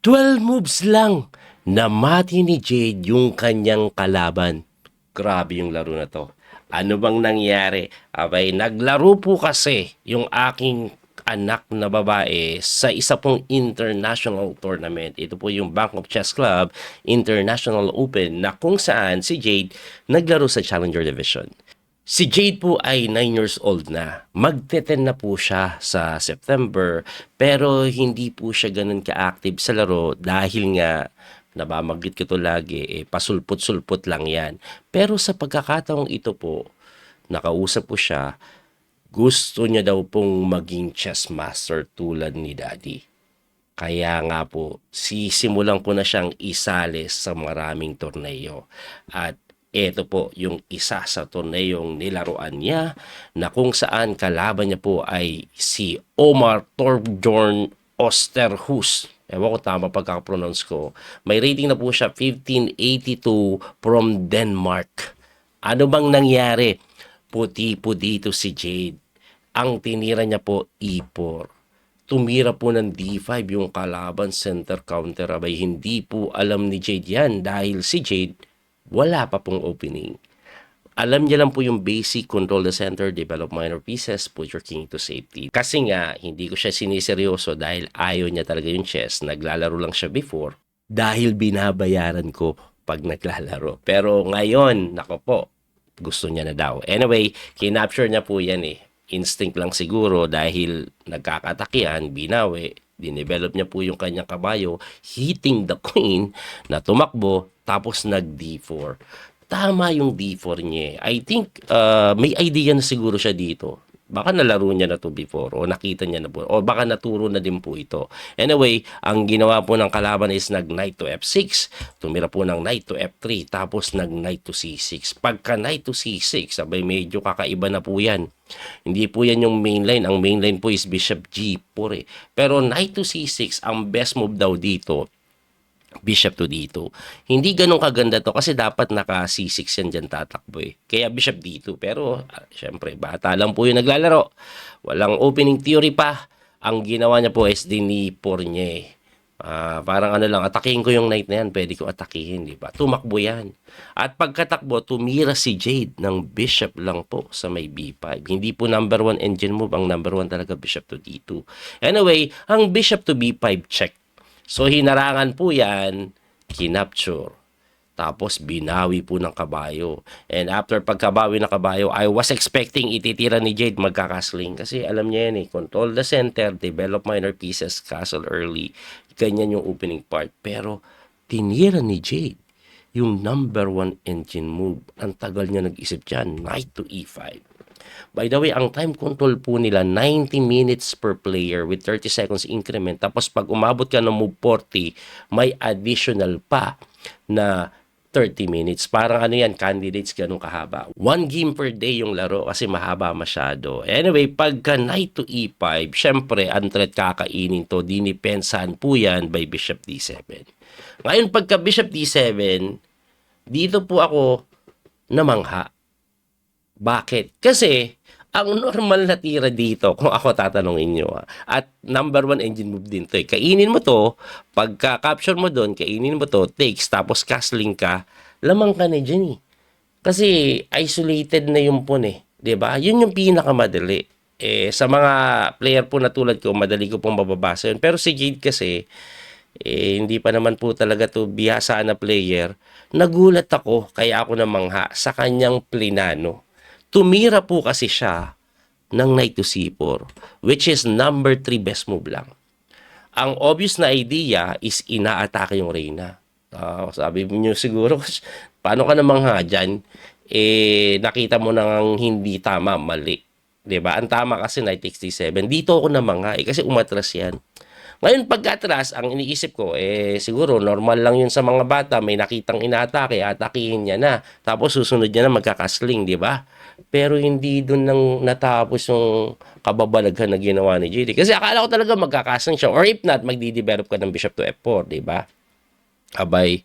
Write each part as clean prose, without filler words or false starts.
12 moves lang, namati ni Jade yung kanyang kalaban. Grabe yung laro na 'to. Ano bang nangyari? Abay, naglaro po kasi yung aking anak na babae sa isa pong international tournament. Ito po yung Bangkok Chess Club International Open na kung saan si Jade naglaro sa Challenger Division. Si Jade po ay 9 years old na. Magte-10 na po siya sa September, pero hindi po siya ganun ka-active sa laro dahil nga nababanggit ko to lagi, pasulput-sulput lang yan. Pero sa pagkakataong ito po, nakausap po siya, gusto niya daw pong maging chess master tulad ni Daddy. Kaya nga po, sisimulan ko na siyang isali sa maraming torneo. At ito po yung isa sa torneyong nilaruan niya na kung saan kalaban niya po ay si Omar Torbjorn Osterhus. Ewan ko tama pagkakapronounce ko. May rating na po siya 1582 from Denmark. Ano bang nangyari? Puti po dito si Jade. Ang tinira niya po E4. Tumira po ng D5 yung kalaban center counter. Abay, hindi po alam ni Jade yan dahil si Jade wala pa pong opening. Alam niya lang po yung basic, control the center, develop minor pieces, put your king to safety. Kasi nga, hindi ko siya siniseryoso dahil ayaw niya talaga yung chess. Naglalaro lang siya before dahil binabayaran ko pag naglalaro. Pero ngayon, nako po, gusto niya na daw. Anyway, kinapture niya po yan eh. Instinct lang siguro dahil nagkakatakyan, binawi, dinevelop niya po yung kanyang kabayo, hitting the queen na tumakbo, tapos nag D4. Tama yung D4 niya. I think may idea na siguro siya dito. Baka nalaro niya na to before o nakita niya na po o baka naturo na din po ito. Anyway, ang ginawa po ng kalaban is nag knight to F6, tumira po ng knight to F3, tapos nag knight to C6. Pagka knight to C6, sabay medyo kakaiba na po yan. Hindi po yan yung main line. Ang main line po is bishop G4 eh. Pero knight to C6, ang best move daw dito, bishop to D2. Hindi ganun kaganda to kasi dapat naka C6 yan dyan tatakbo eh. Kaya bishop D2. Pero syempre bata lang po yung naglalaro. Walang opening theory pa. Ang ginawa niya po is dinipor niya eh. Parang ano lang, atakihin ko yung knight na yan, pwede ko atakihin, di ba? Tumakbo yan. At pagkatakbo, tumira si Jade ng bishop lang po sa may B5. Hindi po number 1 engine move, ang number 1 talaga bishop to D2. Anyway, ang bishop to B5 check. So, hinarangan po yan, kinapture. Tapos, binawi po ng kabayo. And after pagkabawi ng kabayo, I was expecting ititira ni Jade magkakasling. Kasi alam niya yan eh, control the center, develop minor pieces, castle early. Ganyan yung opening part. Pero, tinira ni Jade yung number 1 engine move. Ang tagal niya nag-isip dyan, knight to E5. By the way, ang time control po nila 90 minutes per player with 30 seconds increment. Tapos pag umabot ka ng move 40, may additional pa na 30 minutes. Parang ano yan, candidates ganun kahaba. 1 game per day yung laro kasi mahaba masyado. Anyway, pagka knight to E5, syempre, ang threat kakainin to. Dinipensahan po yan by bishop D7. Ngayon, pagka bishop D7, dito po ako namangha. Bakit? Kasi, ang normal na tira dito, kung ako tatanungin nyo, at number 1 engine move din to eh. Kainin mo to, pagka-capture mo doon, kainin mo to, takes, tapos castling ka, lamang ka na dyan eh. Kasi isolated na yung pawn eh. 'Di ba? Yun yung pinakamadali. Sa mga player po na tulad ko, madali ko pong mababasa yun. Pero si Jade kasi, hindi pa naman po talaga to bihasa na player. Nagulat ako, kaya ako namangha sa kanyang plinano. Tumira po kasi siya ng knight to C4, which is number 3 best move lang. Ang obvious na idea is inaatake yung reyna. Sabi niyo siguro, paano ka namang dyan? Nakita mo nang hindi tama, mali. 'Di ba? Ang tama kasi knight takes D7. Dito ako namang kasi umatras yan. Ngayon, pag-atras, ang iniisip ko, siguro, normal lang yun sa mga bata. May nakitang inaatake, atakihin niya na. Tapos, susunod niya na magkakasling, di ba? Pero hindi doon nang natapos yung kababalaghan na ginawa ni JD. Kasi akala ko talaga magkakasling siya. Or if not, magdi-develop ka ng bishop to F4, di ba? Abay,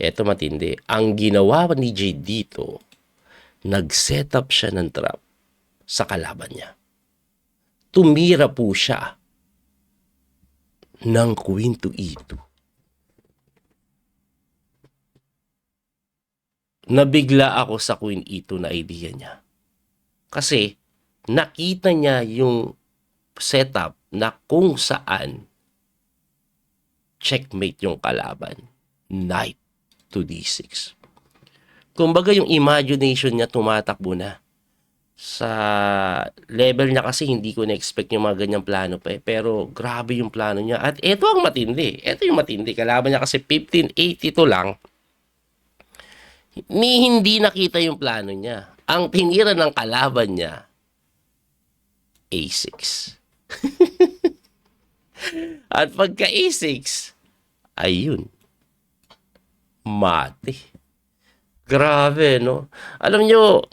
eto matindi. Ang ginawa ni JD dito, nag-set up siya ng trap sa kalaban niya. Tumira po siya ng queen to E2. nabigla ako sa Queen E2 na idea niya. Kasi nakita niya yung setup na kung saan checkmate yung kalaban. Knight to D6. Kumbaga yung imagination niya tumatakbo na. Sa level niya kasi hindi ko na-expect yung mga ganyang plano pa eh. Pero grabe yung plano niya. At ito ang matindi. Ito yung matindi. Kalaban niya kasi 1582 lang. Hindi nakita yung plano niya. Ang tinira ng kalaban niya, A6. At pagka A6, ayun, mati. Grabe, no? Alam nyo,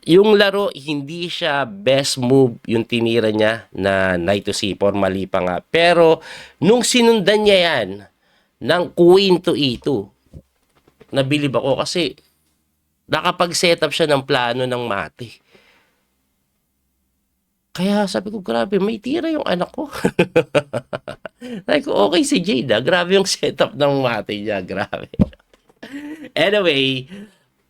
yung laro, hindi siya best move yung tinira niya na knight to c4, mali pa nga. Pero, nung sinundan niya yan, ng queen to e2, nabilib ako kasi nakapag-setup siya ng plano ng mati. Kaya sabi ko, grabe, may tira yung anak ko. Sabi ko, okay si Jade, ah. Grabe yung setup ng mati niya, grabe. Anyway,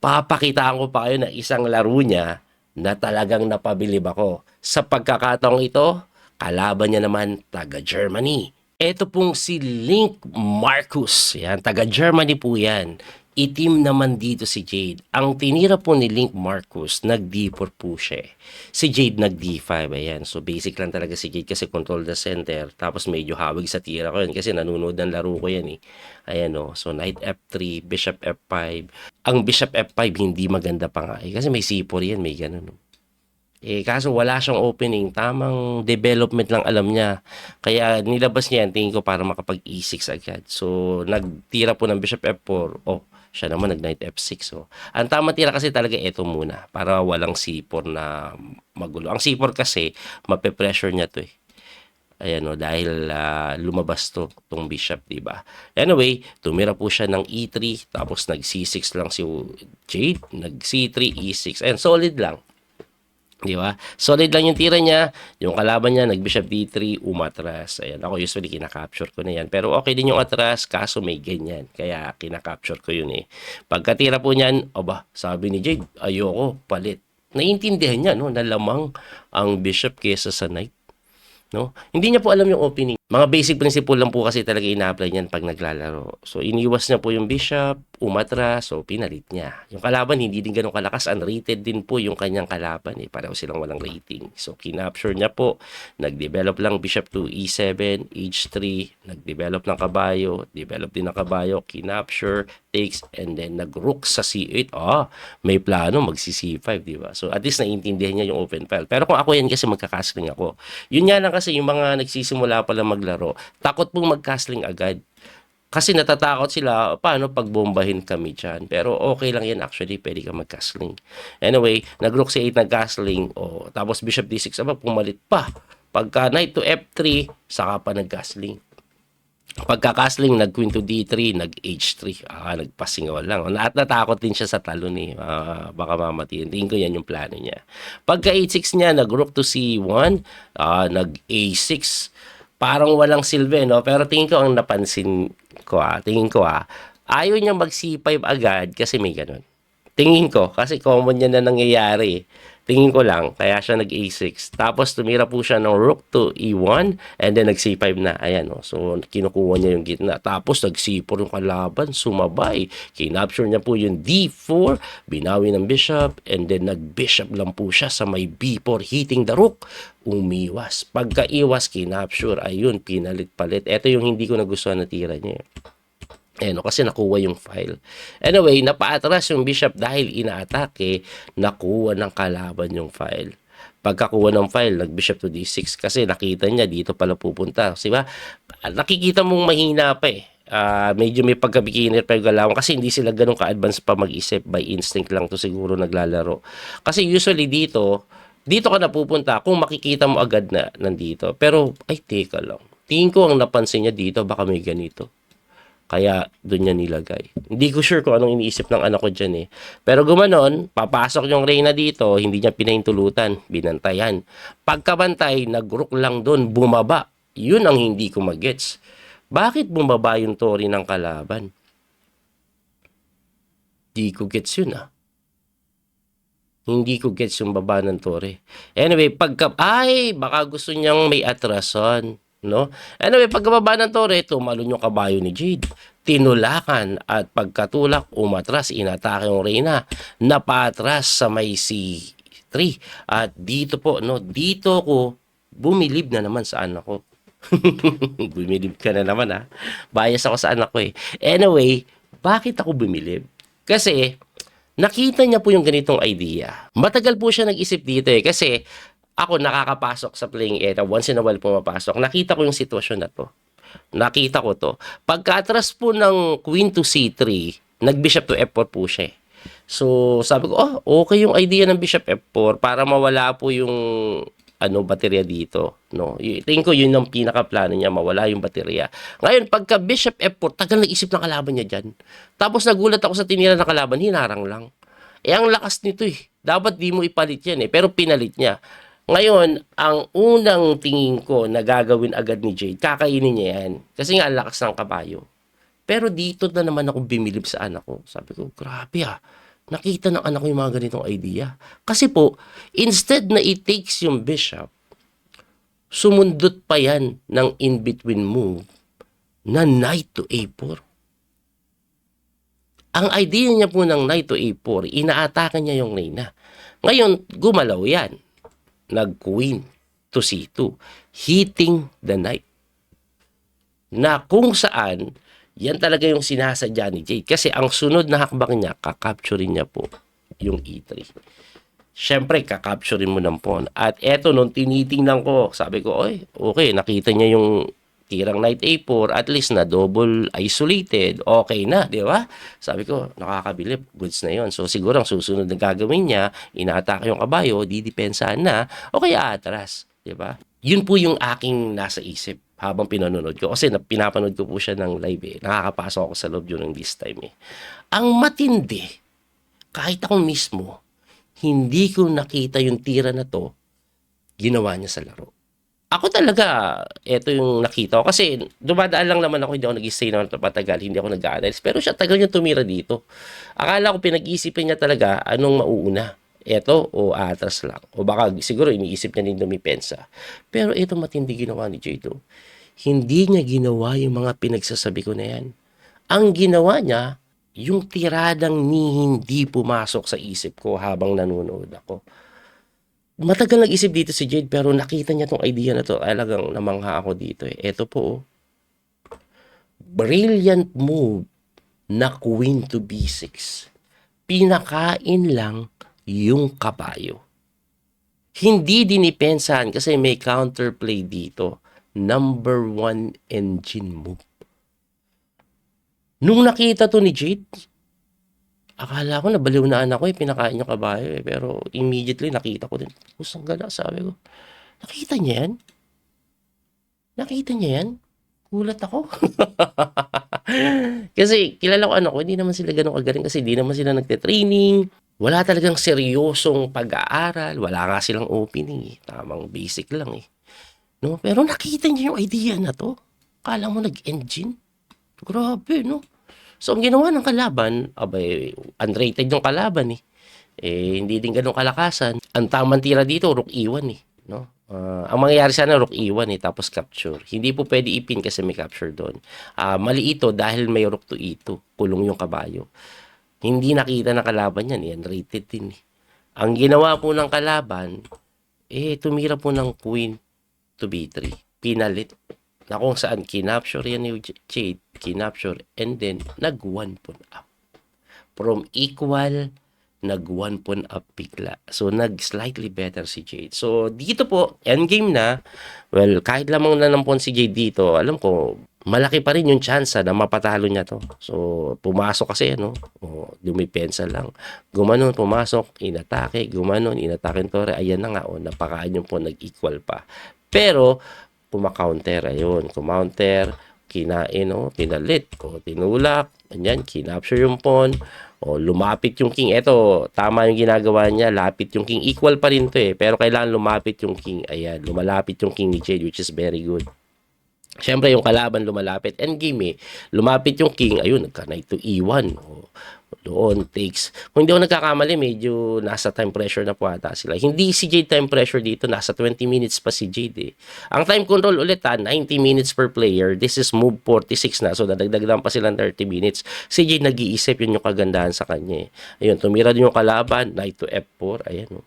papakitaan ko pa kayo na isang laro niya na talagang napabilib ako. Sa pagkakataong ito, kalaban niya naman taga-Germany. Ito pong si Link Marcus. Yan, taga-Germany po yan. Itim naman dito si Jade. Ang tinira po ni Link Marcus, nag-D4 po siya. Si Jade nag-D5. Ayan. So basic lang talaga si Jade kasi control the center. Tapos medyo hawig sa tira ko yan kasi nanonood ng laro ko yan eh. Ayan o. So knight F3, bishop F5. Ang bishop F5 hindi maganda pa nga eh. Kasi may C4 yan, may ganun. Eh, kaso wala siyang opening. Tamang development lang alam niya. Kaya nilabas niya yan, tingin ko para makapag E6 agad. So, nagtira po ng bishop F4. Oh, siya naman nag-knight F6. So, ang tama tira kasi talaga ito muna. Para walang C4 na magulo. Ang C4 kasi, mape-pressure niya to eh. Ayan o, dahil lumabas tong bishop, diba? Anyway, tumira po siya ng E3, tapos nag-C6 lang si Jade, nag-C3, E6, and solid lang. Di ba? Solid lang yung tira niya. Yung kalaban niya, nag-bishop d3, umatras. Ayan, ako usually kinakapture ko na yan. Pero okay din yung atras, kaso may ganyan. Kaya kinakapture ko yun eh. Pagkatira po niyan, aba, sabi ni Jade, ayoko, palit. Naiintindihan niya, no, na lamang ang bishop kesa sa knight. No? Hindi niya po alam yung opening. Mga basic principle lang po kasi talaga ina-apply niyan pag naglalaro. So, iniwas niya po yung bishop, umatras, so pinalit niya. Yung kalaban, hindi din ganun kalakas. Unrated din po yung kanyang kalaban. Eh. Pareho silang walang rating. So, kinapture niya po. Nag-develop lang bishop to e7, h3, nag-develop ng kabayo, develop din ng kabayo, kinapture, takes, and then nag-rook sa c8. May plano, magsi-c5, di ba? So, at least naiintindihan niya yung open file. Pero kung ako yan kasi magkakastling ako. Yun nga lang kasi yung mga nagsisimula pala maglaro, takot pong mag-castling agad. Kasi natatakot sila, paano pagbombahin kami dyan? Pero okay lang yan actually, pwede ka mag-castling. Anyway, nag-rook c8, nag-castling, tapos bishop d6, pumalit pa. Pagka knight to f3, saka pa nag-castling. Pagka-castling, nag-queen to d3, nag-h3. Nagpasingaw lang. At natakot din siya sa talon eh. Baka mamatiin. Tingin ko yan yung plano niya. Pagka-h6 niya, nag-rook to c1, nag-a6. Parang walang silbi, no? Pero tingin ko ang napansin ko, ayaw niya mag-c5 agad kasi may ganun. Tingin ko, kasi common yan na nangyayari. Tingin ko lang, kaya siya nag-A6. Tapos tumira po siya ng rook to E1 and then nag-C5 na. Ayan, no? So kinukuha niya yung gitna. Tapos nag-C4 yung kalaban, sumabay. Kinapture niya po yung D4, binawi ng bishop, and then nag-bishop lang po siya sa may B4, hitting the rook. Umiwas. Pagka-iwas, kinapture, ayun, pinalit-palit. Ito yung hindi ko nagustuhan na tira niya. Kasi nakuha yung file. Anyway, napaatras yung bishop dahil inaatake, nakuha ng kalaban yung file. Pagkakuha ng file, nag-bishop to d6 kasi nakita niya dito pala pupunta. Diba? Nakikita mong mahina pa eh. Medyo may pagkabikinir pa yung galawan kasi hindi sila ganun ka-advance pa mag-isip, by instinct lang to siguro naglalaro. Kasi usually dito ka napupunta kung makikita mo agad na nandito. Pero, ay, teka lang. Tingin ko ang napansin niya dito, baka may ganito. Kaya doon niya nilagay. Hindi ko sure kung anong iniisip ng anak ko dyan eh. Pero gumanon, papasok yung Reyna dito, hindi niya pinahintulutan, binantayan. Pagkabantay, nag-rook lang doon, bumaba. Yun ang hindi ko mag-gets. Bakit bumaba yung tori ng kalaban? Di ko gets yun ah. Hindi ko gets yung baba ng tore. Anyway, baka gusto niyang may atrason, no? Anyway, pagkababa ng tore, tumalon yung kabayo ni Jade. Tinulakan at pagkatulak, umatras, inatake yung Reyna. Napatras sa may C3. At dito po, no? Dito ko bumilib na naman sa anak ko. Bumilib ka na naman, ha? Bias ako sa anak ko, eh. Anyway, bakit ako bumilib? Kasi nakita niya po yung ganitong idea. Matagal po siya nag-isip dito, eh. Kasi ako nakakapasok sa playing area. Once in a while pumapasok. Nakita ko yung sitwasyon na to. Nakita ko to. Pagka-atras po ng Queen to C3, nag-Bishop to F4 po siya, eh. So, sabi ko, okay yung idea ng Bishop F4 para mawala po yung baterya dito, no? Tingin ko yun ang pinaka-plano niya, mawala yung baterya. Ngayon, pagka Bishop F4, tagal nag-isip ng kalaban niya dyan. Tapos nagulat ako sa tinira ng kalaban, hinarang lang. Ang lakas nito, eh. Dapat di mo ipalit yan, eh. Pero pinalit niya. Ngayon, ang unang tingin ko na gagawin agad ni Jade, kakainin niya yan. Kasi nga, ang lakas ng kabayo. Pero dito na naman ako bimilib sa anak ko. Sabi ko, grabe, nakita ng anak ko yung mga ganitong idea. Kasi po, instead na i-takes yung bishop, sumundot pa yan ng in-between move na knight to A4. Ang idea niya po ng knight to A4, inaatake niya yung Reyna. Ngayon, gumalaw yan. Nag-queen to C2, hitting the knight. Na kung saan, yan talaga yung sinasadya ni Jade. Kasi ang sunod na hakbang niya, kakapturin niya po yung E3. Siyempre, kakapturin mo ng pawn. At eto, nung tinitingnan ko, sabi ko, okay, nakita niya yung tirang knight A4, at least na double isolated, okay na, di ba? Sabi ko, nakakabilib, goods na yon. So, siguro ang susunod na gagawin niya, inaatake yung kabayo, didepensahan na, o kaya atras, di ba? Yun po yung aking nasa isip habang pinanonood ko. Kasi pinapanood ko po siya ng live, eh. Nakakapasok ako sa loob during this time, eh. Ang matindi, kahit ako mismo, hindi ko nakita yung tira na to, ginawa niya sa laro. Ako talaga, ito yung nakita ko. Kasi dumadaan lang naman ako, hindi ako nag-stay naman patagal, hindi ako nag-analyze. Pero siya tagal niya tumira dito. Akala ko pinag-iisipan niya talaga anong mauuna. Ito o atras lang. O baka siguro iniisip niya din dumipensa. Pero ito matindi ginawa ni Jado. Hindi niya ginawa yung mga pinagsasabi ko na yan. Ang ginawa niya, yung tiradang hindi pumasok sa isip ko habang nanonood ako. Matagal nag-isip dito si Jade pero nakita niya tong idea na to. Talagang namangha ako dito, eh. Ito po, brilliant move na Queen to B6. Pinakain lang yung kabayo. Hindi dinipensahan kasi may counterplay dito. Number 1 engine move. Nung nakita to ni Jade, akala ko nabaliw na anak ko, pinakain yung kabayo, eh. Pero immediately nakita ko din. Kusang gala, sabi ko. Nakita niya yan? Nakita niya yan? Gulat ako. Kasi kilala ko anak ko, hindi naman sila ganun kagaling kasi hindi naman sila nagte-training. Wala talagang seryosong pag-aaral. Wala nga silang opening, eh. Tamang basic lang, eh. No? Pero nakita niya yung idea na to. Kala mo nag-engine. Grabe, no? So, ang ginawa ng kalaban, unrated yung kalaban, eh. Hindi din ganun kalakasan. Ang tamang tira dito, rook E1, eh. No? Ang mangyayari sana, rook E1, eh, tapos capture. Hindi po pwede ipin kasi may capture doon. Mali ito dahil may rook to E2. Kulong yung kabayo. Hindi nakita ng kalaban yan, eh. Unrated din, eh. Ang ginawa po ng kalaban, tumira po ng queen to B3. Pinalit. Na kung saan kinapture yan ni Jade, kinapture, and then nag-1 pawn up. From equal, nag-1 pawn up bigla. So, nag-slightly better si Jade. So, dito po, endgame na. Well, kahit lamang na ng pawn si Jade dito, alam ko, malaki pa rin yung chance na mapatalo niya to. So, pumasok kasi, dumipensa lang. Gumanon, pumasok, inatake, gumanon, inatake ng tore. Ayan na nga, napakaan yung pawn, nag-equal pa. Pero, pumakounter, ayun, kumounter, kinain, pinalit, tinulak, ganyan, kinapture yung pawn, lumapit yung king. Ito, tama yung ginagawa niya, lapit yung king. Equal pa rin to, eh, pero kailangan lumapit yung king. Ayan, lumalapit yung king ni Jade, which is very good. Siyempre, yung kalaban lumalapit. Endgame, lumapit yung king, ayun, nagka-knight to E1. Doon, takes. Kung hindi ako nagkakamali, medyo nasa time pressure na po ata sila. Hindi si Jade time pressure dito, nasa 20 minutes pa si Jade eh. Ang time control ulit 90 minutes per player. This is move 46 na, so dadagdagan pa sila ng 30 minutes. Si Jade nag-iisip, yun yung kagandahan sa kanya eh. Ayun, tumira din yung kalaban, knight to F4, ayan oh.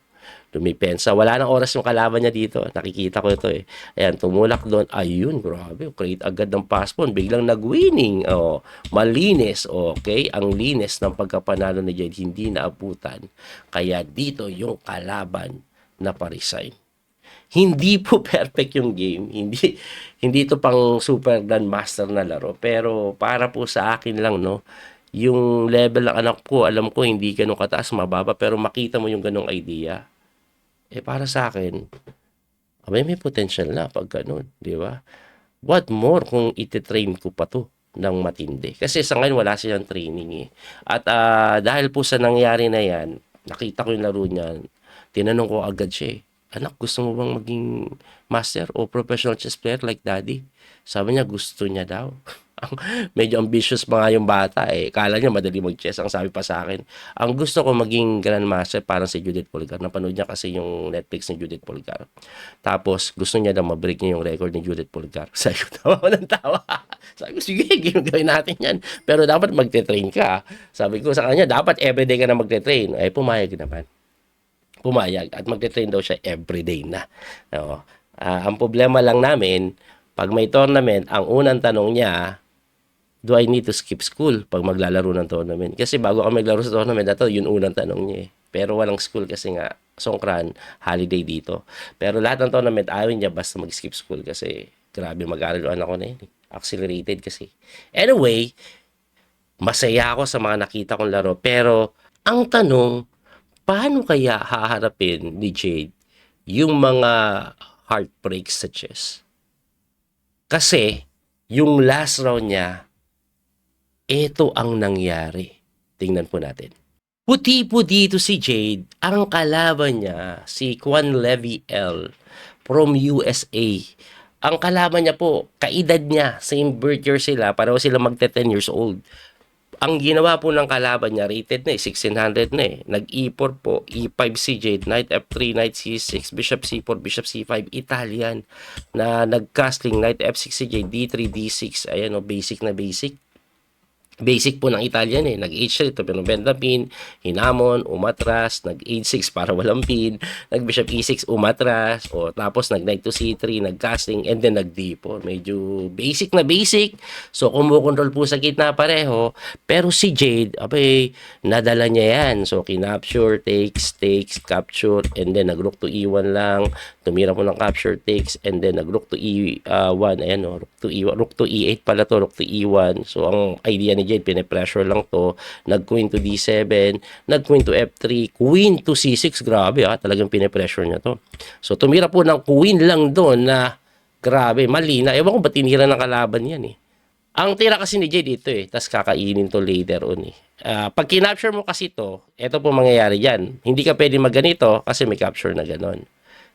Dumipensa. Wala nang oras yung kalaban niya dito. Nakikita ko ito eh. Ayan, tumulak doon. Ayun, grabe. Create agad ng pass pawn. Biglang nag-winning. Oh, malinis. Okay? Ang linis ng pagkapanalo ni Jade hindi naabutan. Kaya dito yung kalaban na pa-resign. Hindi po perfect yung game. Hindi ito pang super grandmaster na laro. Pero para po sa akin lang, no, yung level ng anak ko, alam ko hindi ganun kataas, mababa. Pero makita mo yung ganung idea. Para sa akin, may potential na pag ganun, di ba? What more kung ititrain ko pa to ng matindi? Kasi sa ngayon wala silang training eh. At dahil po sa nangyari na yan, nakita ko yung laro niya, tinanong ko agad siya eh, anak, gusto mo bang maging master o professional chess player like daddy? Sabi niya, gusto niya daw. Medyo ambitious pa nga yung bata eh. Kala niya madali mag-chess. Ang sabi pa sa akin, ang gusto ko maging grandmaster parang si Judith Polgar. Napanood niya kasi yung Netflix ni Judith Polgar. Tapos gusto niya daw ma-break niya yung record ni Judith Polgar. Sabi ko, tawa ko ng tawa. Sabi ko, sige, gawin natin yan. Pero dapat magte-train ka. Sabi ko sa kanya, dapat everyday ka na magte-train. Pumayag naman. Pumayag. At magte-train daw siya everyday na. No? Ang problema lang namin, pag may tournament, ang unang tanong niya, do I need to skip school pag maglalaro ng tournament? Kasi bago ako maglaro sa tournament na to, yun unang tanong niya eh. Pero walang school kasi nga, Songkran, holiday dito. Pero lahat ng tournament, ayaw niya basta mag-skip school kasi grabe mag-aaral yung anak ko na yun. Accelerated kasi. Anyway, masaya ako sa mga nakita kong laro. Pero, ang tanong, paano kaya haharapin ni Jade yung mga heartbreaks sa chess? Kasi, yung last round niya, ito ang nangyari. Tingnan po natin. Puti po dito si Jade. Ang kalaban niya, si Quan Levy L. from USA. Ang kalaban niya po, kaedad niya, same birth year sila, pareho sila magte-10 years old. Ang ginawa po ng kalaban niya, rated na 1600 na Nag-E4 po, E5 si Jade, Knight F3, Knight C6, Bishop C4, Bishop C5, Italian. Na nag-castling, Knight F6 si Jade, D3, D6. Ayan o, basic na basic. Basic po ng Italian Nag-H3, pinubenda pin, hinamon, umatras, nag-H6 para walang pin, nag-Bishop E6, umatras, tapos nag-Knight to C3, nag-casting, and then nag-D4. Medyo basic na basic. So, kumukontrol po sa gitna pareho. Pero si Jade, nadala niya yan. So, kinapture, takes, capture, and then nag-rook to E1 lang. Tumira po ng capture, takes, and then nag-rook to E1. Ayan rook to E1, rook to E8 pala to, rook to E1. So, ang idea ni Jade, pine-pressure lang to. Nag-queen to D7, nag-queen to F3, queen to C6. Grabe talagang pine-pressure niya to. So, tumira po ng queen lang doon na grabe, mali na. Ewan ko ba tinira ng kalaban yan Ang tira kasi ni Jade dito tas kakainin to later on pag kinapture mo kasi to, ito po mangyayari dyan. Hindi ka pwede magganito kasi may capture na ganon.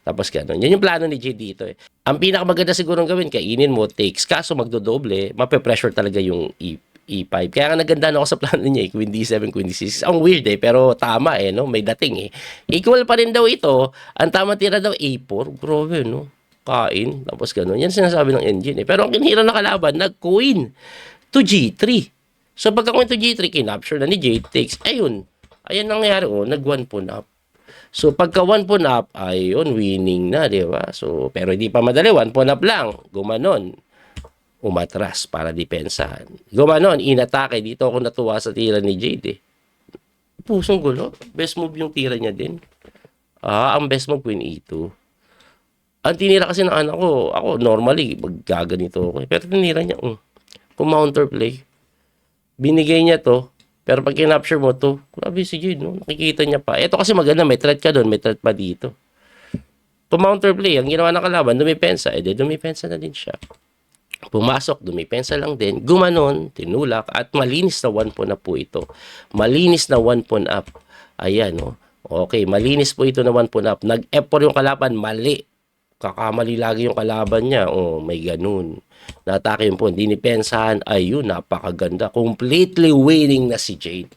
Tapos gano'n. Yan yung plano ni Jade dito Ang pinakamaganda sigurong gawin, kainin mo, takes. Kaso magdodoble, mape-pressure talaga yung E5. Kaya nga naganda ako sa plano niya Queen D7, Queen D6. Ang weird pero tama no? May dating Equal pa rin daw ito. Ang tama tira daw A4. Grabe no? Kain. Tapos gano'n. Yan sinasabi ng engine Pero ang kinihira na kalaban, nag-queen to G3. So pagka-queen to G3, kinapture na ni Jade, takes. Ayun. Ayan nangyari nag-1 pawn up. So, pagka 1 pawn up, ayun, winning na, di ba? So, pero hindi pa madali, 1 pawn up lang. Gumanon. Umatras para depensahan. Gumanon, inatake. Dito ako natuwa sa tira ni Jade Pusong gulo. Best move yung tira niya din. Ang best move, Queen E2. Ang tinira kasi ng anak ko, ako normally, maggaganito ako Pero tinira niya, kung counter play, binigay niya to, pero pag kinapture mo to, grabe si Jade, no? Nakikita niya pa. Ito kasi maganda, may threat ka doon, may threat pa dito. Kung counter play, ang ginawa ng kalaban, dumipensa. Dumipensa na din siya. Pumasok, dumipensa lang din. Gumanon, tinulak, at malinis na 1 pawn up po ito. Malinis na 1 pawn up. Ayan, no? Okay, malinis po ito na 1 pawn up. Nag-F4 yung kalaban, mali. Kakamali lagi yung kalaban niya. May ganun. Natake yung pawn, dinipensahan. Ayun, napakaganda. Completely winning na si Jade.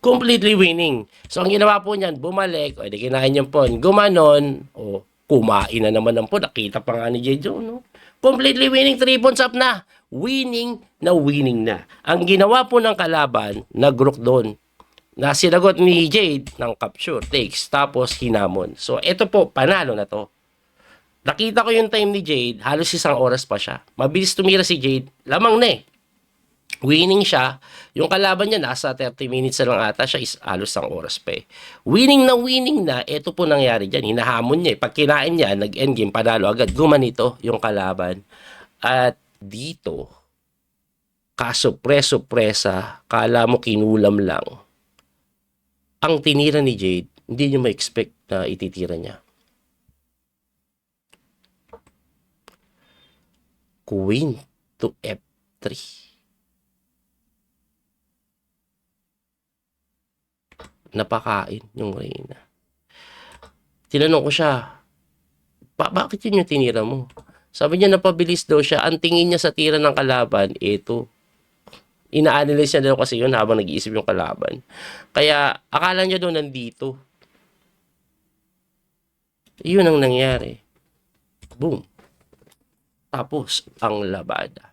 completely winning. So, ang ginawa po niyan, bumalik, o di kinain yung pawn, gumanon, o kumain na naman ng pawn, nakita pa nga ni Jejo, no? Completely winning, 3 pawns up na. Winning na winning na. Ang ginawa po ng kalaban, nag-rook doon, na sinagot ni Jade ng capture, takes, tapos hinamon. So, ito po, panalo na to. Nakita ko yung time ni Jade, halos 1 oras pa siya. Mabilis tumira si Jade, lamang na eh. Winning siya. Yung kalaban niya, nasa 30 minutes na lang ata siya, is halos 1 oras pa eh. Winning na, ito po nangyari dyan. Hinahamon niya eh. Pag kinain niya, nag-endgame, panalo agad. Gumanito yung kalaban. At dito, kasurpresa, kala mo kinulam lang. Ang tinira ni Jade, hindi niyo ma-expect na ititira niya. Queen to F3. Napakain yung Reyna. Tinanong ko siya, bakit yun yung tinira mo? Sabi niya, napabilis daw siya. Ang tingin niya sa tira ng kalaban, ito. Ina-analyze niya daw kasi yun habang nag-iisip yung kalaban. Kaya, akala niya daw nandito. Yun ang nangyari. Boom. Tapos, ang labada.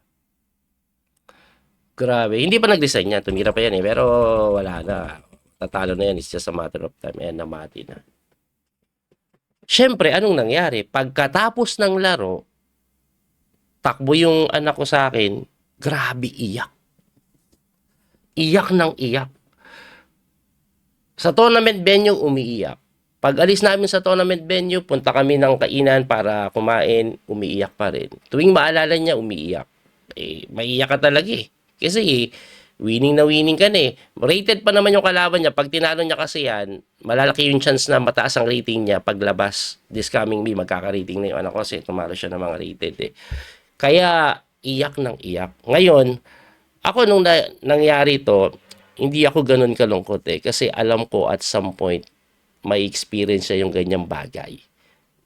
Grabe. Hindi pa nag-design yan. Tumira pa yan eh. Pero, wala na. Tatalo na yan. It's just a matter of time. Ayan, namati na. Siyempre, anong nangyari? Pagkatapos ng laro, takbo yung anak ko sa akin, grabe iyak. Iyak ng iyak. Sa tournament venue, umiiyak. Pag alis namin sa tournament venue, punta kami ng kainan para kumain, umiiyak pa rin. Tuwing maalala niya, umiiyak. Eh, maiiyak ka talaga eh. Kasi winning na winning ka na eh. Rated pa naman yung kalaban niya. Pag tinalo niya kasi yan, malalaki yung chance na mataas ang rating niya paglabas. This coming May, magkaka-rating na yung anak ko kasi tumalo siya ng mga rated eh. Kaya, iyak ng iyak. Ngayon, ako nung nangyari to, hindi ako ganun kalungkot eh. Kasi alam ko at some point, may experience siya yung ganyang bagay.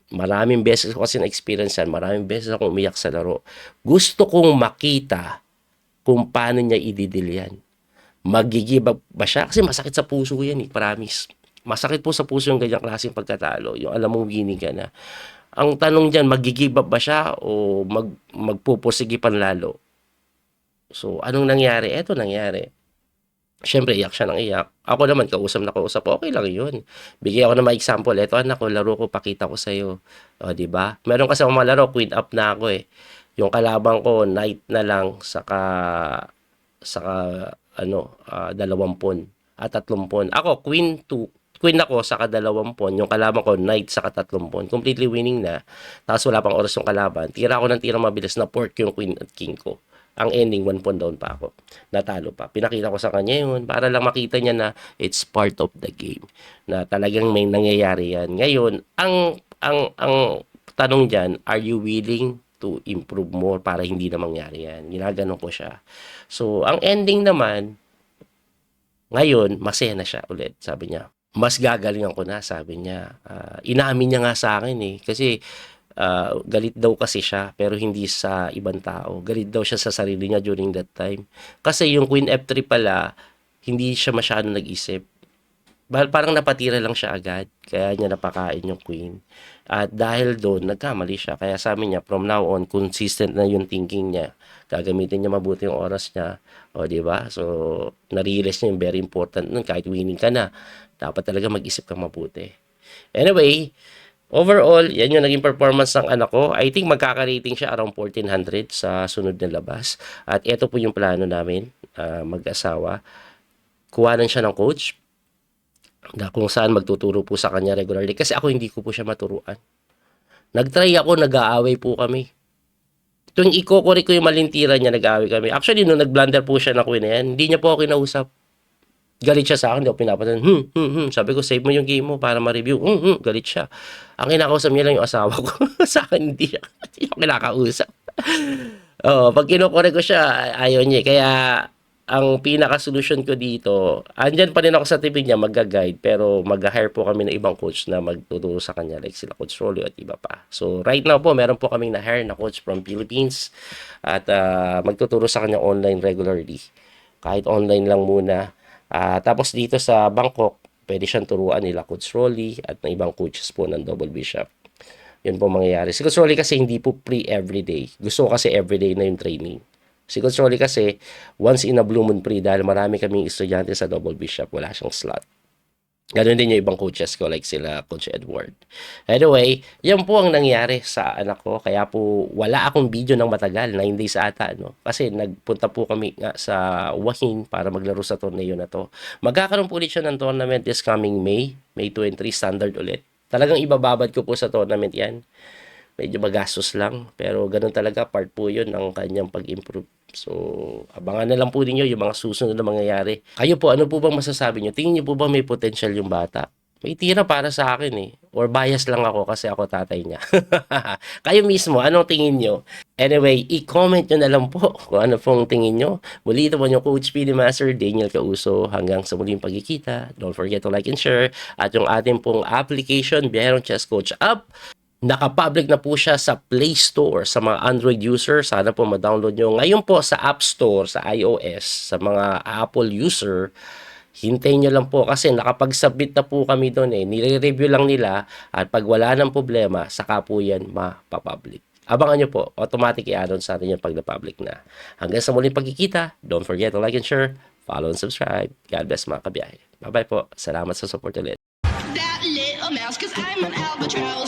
Maraming beses ko kasi na-experience yan. Maraming beses ako umiyak sa laro. Gusto kong makita kung paano niya ididil yan. Mag-give up ba siya? Kasi masakit sa puso yan eh, promise. Masakit po sa puso yung ganyang klaseng pagkatalo. Yung alam mong winning ka na. Ang tanong dyan, mag-give up ba siya o magpupursige panlalo? So, anong nangyari? Eto nangyari. Siyempre, iyak siya ng iyak. Ako naman, kausap na kausap. Okay lang yun. Bigyan ako ng mga example. Eto anak ko, laro ko, pakita ko sa'yo. O, diba? Meron kasi akong mga laro, queen up na ako eh. Yung kalabang ko, knight na lang, saka 2 pawn at 3 pawn. Ako, queen ako, saka 2 pawn. Yung kalaban ko, knight, saka 3 pawn. Completely winning na. Tapos wala pang oras yung kalaban. Tira ako ng tirang mabilis na pork yung queen at king ko. Ang ending, 1 pawn down pa ako. Natalo pa. Pinakita ko sa kanya yun para lang makita niya na it's part of the game. Na talagang may nangyayari yan. Ngayon, ang tanong dyan, are you willing to improve more para hindi na mangyari yan? Ginaganon ko siya. So, ang ending naman, ngayon, masaya na siya ulit. Sabi niya, mas gagalingan ko na, sabi niya. Inamin niya nga sa akin eh. Kasi, galit daw kasi siya pero hindi sa ibang tao. Galit daw siya sa sarili niya during that time. Kasi yung Queen F3 pala, hindi siya masyado nag-isip. Parang napatira lang siya agad. Kaya niya napakain yung Queen. At dahil doon, nagkamali siya. Kaya sabi niya, from now on, consistent na yung thinking niya. Gagamitin niya mabuti yung oras niya. O, diba? So, na-realize niya yung very important nun. Kahit winning ka na, dapat talaga mag-isip ka mabuti. Anyway, overall, yan yung naging performance ng anak ko. I think magkaka-rating siya around 1400 sa sunod na labas. At ito po yung plano namin, mag-asawa. Kuhanan siya ng coach na kung saan magtuturo po sa kanya regularly. Kasi ako hindi ko po siya maturuan. Nag-try ako, nag-aaway po kami. Tuwing iko-correct ko yung malintira niya, nag-aaway kami. Actually, nung nag-blunder po siya na Queen na yan, hindi niya po ako kinausap. Galit siya sa akin, hindi ako pinapatan. Sabi ko, save mo yung game mo para ma-review. Galit siya. Ang kinakausap niya lang yung asawa ko. Sa akin, hindi ako kinakausap. Pag kinukorek ko siya, ayaw niya. Kaya, ang pinaka-solution ko dito, andyan pa rin ako sa TV niya, mag-guide, pero mag-hire po kami ng ibang coach na magtuturo sa kanya, like sila Coach Rolly at iba pa. So, right now po, meron po kaming na-hire na coach from Philippines at magtuturo sa kanya online regularly. Kahit online lang muna. Tapos dito sa Bangkok, pwede siyang turuan nila Coach Rolly at ng ibang coaches po ng Double Bishop. Yun po mangyayari. Si Coach Rolly kasi hindi po free everyday. Gusto ko kasi everyday na yung training. Si Coach Rolly kasi once in a blue moon free dahil marami kaming estudyante sa Double Bishop. Wala siyang slot. Ganun din yung ibang coaches ko like sila Coach Edward. Anyway, yan po ang nangyari sa anak ko. Kaya po wala akong video ng matagal, 9 days ata. No? Kasi nagpunta po kami nga sa Wahin para maglaro sa torneo na to. Magkakaroon po ulit siya ng tournament this coming May 2 and 3 standard ulit. Talagang ibababad ko po sa tournament yan. Medyo magastos lang. Pero ganun talaga, part po yun ng kanyang pag-improve. So, abangan na lang po ninyo yung mga susunod na mangyayari. Kayo po, ano po bang masasabi nyo? Tingin nyo po ba may potential yung bata? May tira para sa akin eh. Or bias lang ako kasi ako tatay niya. Kayo mismo, anong tingin nyo? Anyway, i-comment nyo na lang po kung ano pong tingin nyo. Muli ito po yung Coach PD Master, Daniel Causo. Hanggang sa muling pagkikita. Don't forget to like and share. At yung ating pong application, Biyaherong Chess Coach app. Naka-public na po siya sa Play Store sa mga Android user. Sana po ma-download nyo. Ngayon po sa App Store, sa iOS, sa mga Apple user, hintayin nyo lang po kasi nakapag-submit na po kami doon eh. Nire-review lang nila at pag wala ng problema, saka po yan mapapublic. Abangan nyo po, automatic i-add-on sa atin yung pag na-public na. Hanggang sa muling pagkikita, don't forget to like and share, follow and subscribe. God bless mga kabiyahe. Bye-bye po. Salamat sa support ulit. That little mouse, cause I'm an albatross.